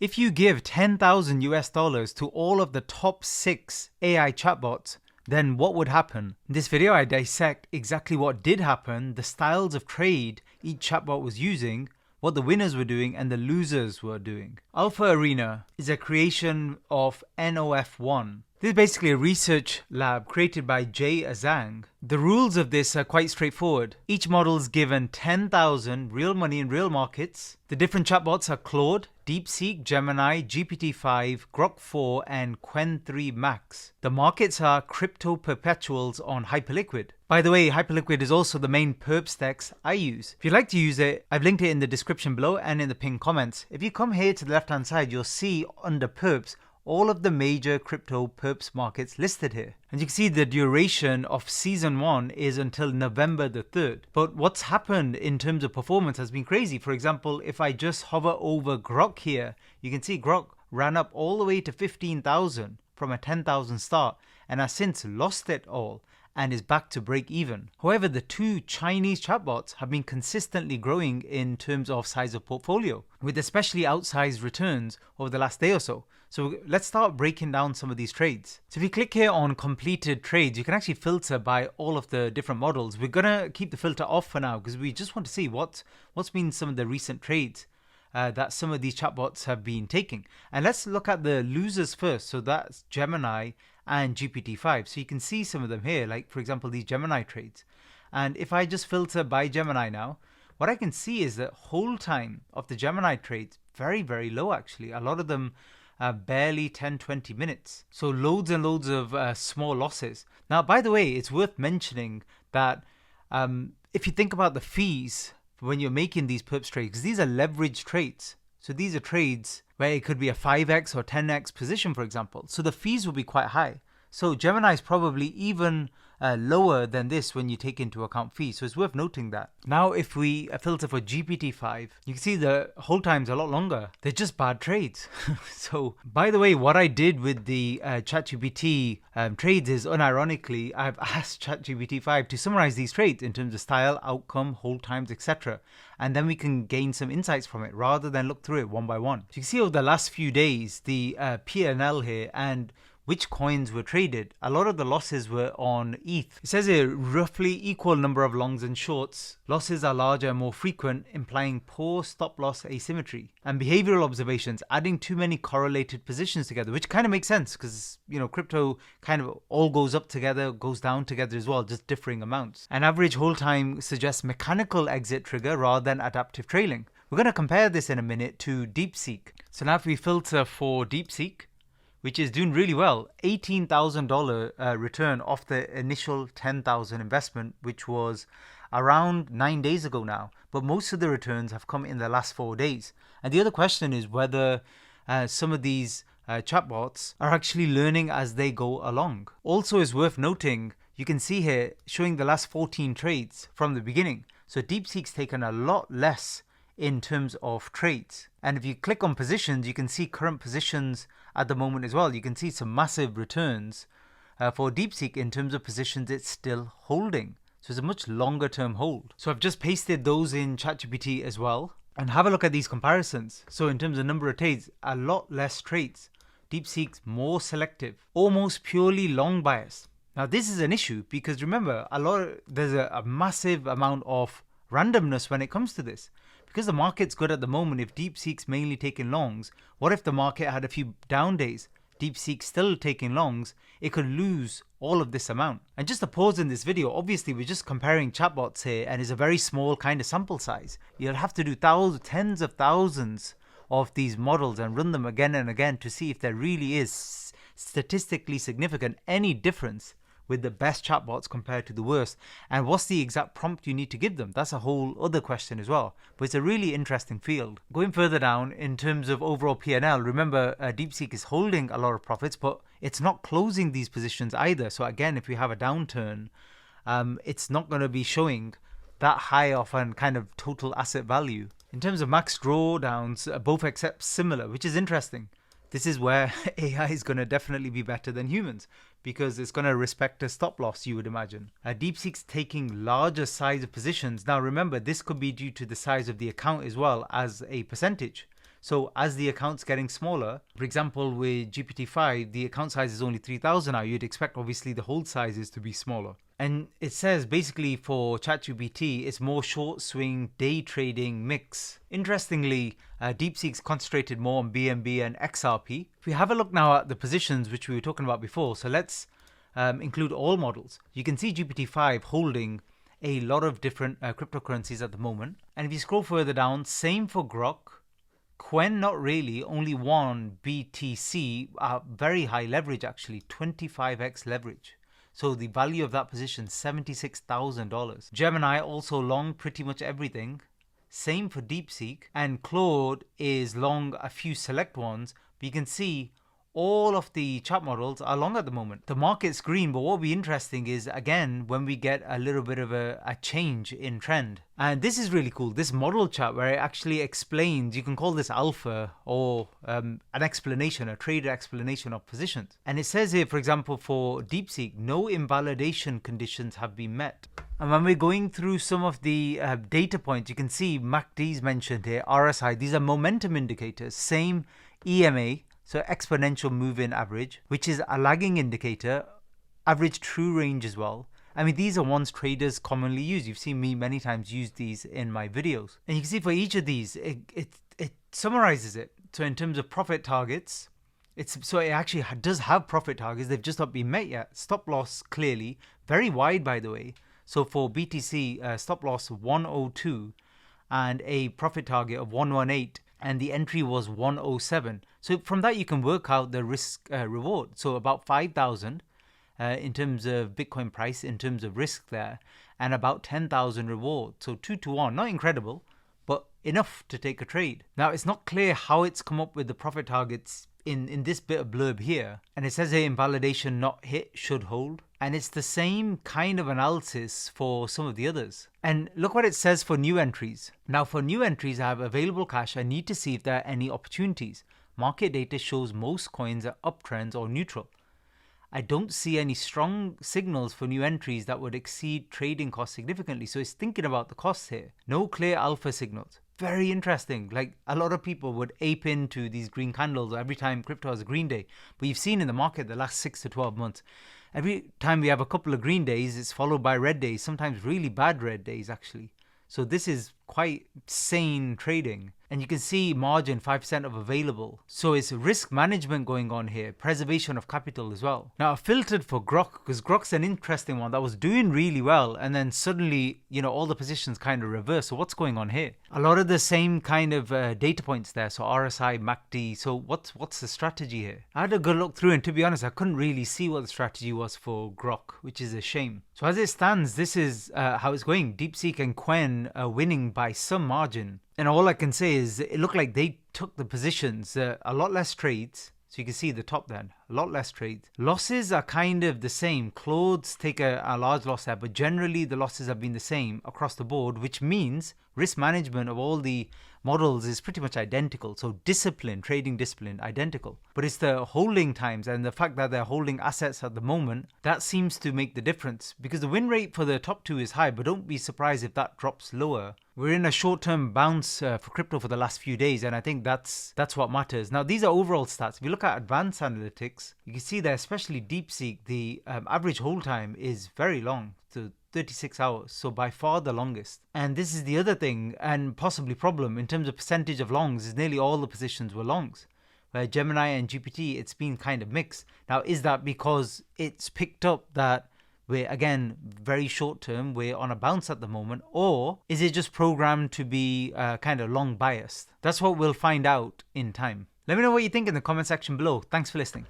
If you give 10,000 US dollars to all of the top 6 AI chatbots, then what would happen? In this video, I dissect exactly what did happen, the styles of trade each chatbot was using, what the winners were doing and the losers were doing. Alpha Arena is a creation of NOF1. This is basically a research lab created by Jay Azang. The rules of this are quite straightforward. Each model is given 10,000 real money in real markets. The different chatbots are Claude, DeepSeek, Gemini, GPT-5, Grok 4, and Qwen 3 Max. The markets are crypto perpetuals on Hyperliquid. By the way, Hyperliquid is also the main perps DEX I use. If you'd like to use it, I've linked it in the description below and in the pinned comments. If you come here to the left hand side, you'll see under perps all of the major crypto perps markets listed here. And you can see the duration of season 1 is until November the 3rd. But what's happened in terms of performance has been crazy. For example, if I just hover over Grok here, you can see Grok ran up all the way to 15,000 from a 10,000 start and has since lost it all and is back to break even. However, the two Chinese chatbots have been consistently growing in terms of size of portfolio, with especially outsized returns over the last day or so. So let's start breaking down some of these trades. So if you click here on completed trades, you can actually filter by all of the different models. We're gonna keep the filter off for now because we just want to see what's been some of the recent trades that some of these chatbots have been taking. And let's look at the losers first. So that's Gemini and GPT-5. So you can see some of them here, like for example, these Gemini trades. And if I just filter by Gemini now, what I can see is that hold time of the Gemini trades very, very low actually. A lot of them barely 10-20 minutes. So loads and loads of small losses. Now, by the way, it's worth mentioning that if you think about the fees when you're making these perps trades, because these are leveraged trades. So these are trades where it could be a 5x or 10x position, for example. So the fees will be quite high. So Gemini is probably even lower than this when you take into account fees. So it's worth noting that. Now, if we filter for GPT-5, you can see the hold time's a lot longer. They're just bad trades. So, by the way, what I did with the ChatGPT trades is, unironically, I've asked ChatGPT-5 to summarize these trades in terms of style, outcome, hold times, etc. And then we can gain some insights from it rather than look through it one by one. So you can see over the last few days, the P&L here and which coins were traded. A lot of the losses were on ETH. It says here roughly equal number of longs and shorts. Losses are larger and more frequent, implying poor stop loss asymmetry. And behavioral observations, adding too many correlated positions together, which kind of makes sense because, you know, crypto kind of all goes up together, goes down together as well, just differing amounts. And average hold time suggests mechanical exit trigger rather than adaptive trailing. We're going to compare this in a minute to DeepSeek. So now if we filter for DeepSeek, which is doing really well, $18,000 return off the initial 10,000 investment, which was around 9 days ago now. But most of the returns have come in the last 4 days. And the other question is whether some of these chatbots are actually learning as they go along. Also is worth noting, you can see here showing the last 14 trades from the beginning. So DeepSeek's taken a lot less in terms of trades. And if you click on positions, you can see current positions at the moment as well. You can see some massive returns for DeepSeek in terms of positions it's still holding. So it's a much longer term hold. So I've just pasted those in ChatGPT as well. And have a look at these comparisons. So in terms of number of trades, a lot less trades. DeepSeek's more selective, almost purely long bias. Now this is an issue because remember, there's a massive amount of randomness when it comes to this. Because the market's good at the moment, if DeepSeek's mainly taking longs, what if the market had a few down days? DeepSeek's still taking longs, it could lose all of this amount. And just to pause in this video, obviously we're just comparing chatbots here and it's a very small kind of sample size. You'll have to do tens of thousands of these models and run them again and again to see if there really is statistically significant any difference with the best chatbots compared to the worst, and what's the exact prompt you need to give them. That's a whole other question as well, but it's a really interesting field. Going further down in terms of overall P&L, remember DeepSeek is holding a lot of profits, but it's not closing these positions either. So again, if we have a downturn, it's not going to be showing that high of a kind of total asset value. In terms of max drawdowns, both accept similar, which is interesting. This is where AI is going to definitely be better than humans because it's going to respect a stop loss, you would imagine. DeepSeek's taking larger size of positions. Now remember, this could be due to the size of the account as well as a percentage. So as the account's getting smaller, for example, with GPT-5, the account size is only 3,000 now. You'd expect obviously the hold sizes to be smaller. And it says basically for ChatGPT, it's more short swing day trading mix. Interestingly, DeepSeek's concentrated more on BNB and XRP. If we have a look now at the positions which we were talking about before, so let's include all models. You can see GPT-5 holding a lot of different cryptocurrencies at the moment. And if you scroll further down, same for Grok. Quen, not really, only one BTC, very high leverage actually, 25x leverage. So the value of that position, $76,000. Gemini also long pretty much everything. Same for DeepSeek. And Claude is long a few select ones. But you can see all of the chat models are long at the moment. The market's green, but what will be interesting is, again, when we get a little bit of a change in trend. And this is really cool, this model chat where it actually explains, you can call this alpha or an explanation, a trader explanation of positions. And it says here, for example, for DeepSeek, no invalidation conditions have been met. And when we're going through some of the data points, you can see MACD's mentioned here, RSI, these are momentum indicators, same EMA, so exponential moving average, which is a lagging indicator, average true range as well. I mean, these are ones traders commonly use. You've seen me many times use these in my videos. And you can see for each of these, it summarizes it. So in terms of profit targets, it actually does have profit targets. They've just not been met yet. Stop loss clearly, very wide by the way. So for BTC, stop loss 102 and a profit target of 118. And the entry was 107. So from that you can work out the risk reward. So about 5,000 in terms of Bitcoin price, in terms of risk there, and about 10,000 reward. So 2 to 1, not incredible, but enough to take a trade. Now it's not clear how it's come up with the profit targets in this bit of blurb here. And it says here invalidation not hit, should hold. And it's the same kind of analysis for some of the others. And look what it says for new entries. Now for new entries, I have available cash. I need to see if there are any opportunities. Market data shows most coins are uptrends or neutral. I don't see any strong signals for new entries that would exceed trading costs significantly. So it's thinking about the costs here. No clear alpha signals. Very interesting. Like a lot of people would ape into these green candles every time crypto has a green day. But you've seen in the market the last 6 to 12 months, every time we have a couple of green days, it's followed by red days, sometimes really bad red days actually. So this is quite sane trading. And you can see margin 5% of available. So it's risk management going on here, preservation of capital as well. Now I filtered for Grok because Grok's an interesting one that was doing really well. And then suddenly, all the positions kind of reverse. So what's going on here? A lot of the same kind of data points there. So RSI, MACD. So what's the strategy here? I had a good look through and to be honest, I couldn't really see what the strategy was for Grok, which is a shame. So as it stands, this is how it's going. DeepSeek and Quen are winning by some margin. And all I can say is it looked like they took the positions, a lot less trades. So you can see the top then, a lot less trades. Losses are kind of the same. Claude's take a large loss there, but generally the losses have been the same across the board, which means risk management of all the models is pretty much identical. So discipline, trading discipline, identical. But it's the holding times and the fact that they're holding assets at the moment, that seems to make the difference. Because the win rate for the top two is high, but don't be surprised if that drops lower. We're in a short-term bounce for crypto for the last few days, and I think that's what matters. Now, these are overall stats. If you look at advanced analytics, you can see that especially DeepSeek, the average hold time is very long, so 36 hours, so by far the longest. And this is the other thing, and possibly problem, in terms of percentage of longs, is nearly all the positions were longs. Where Gemini and GPT, it's been kind of mixed. Now, is that because it's picked up that we're, again, very short term, we're on a bounce at the moment, or is it just programmed to be kind of long biased? That's what we'll find out in time. Let me know what you think in the comment section below. Thanks for listening.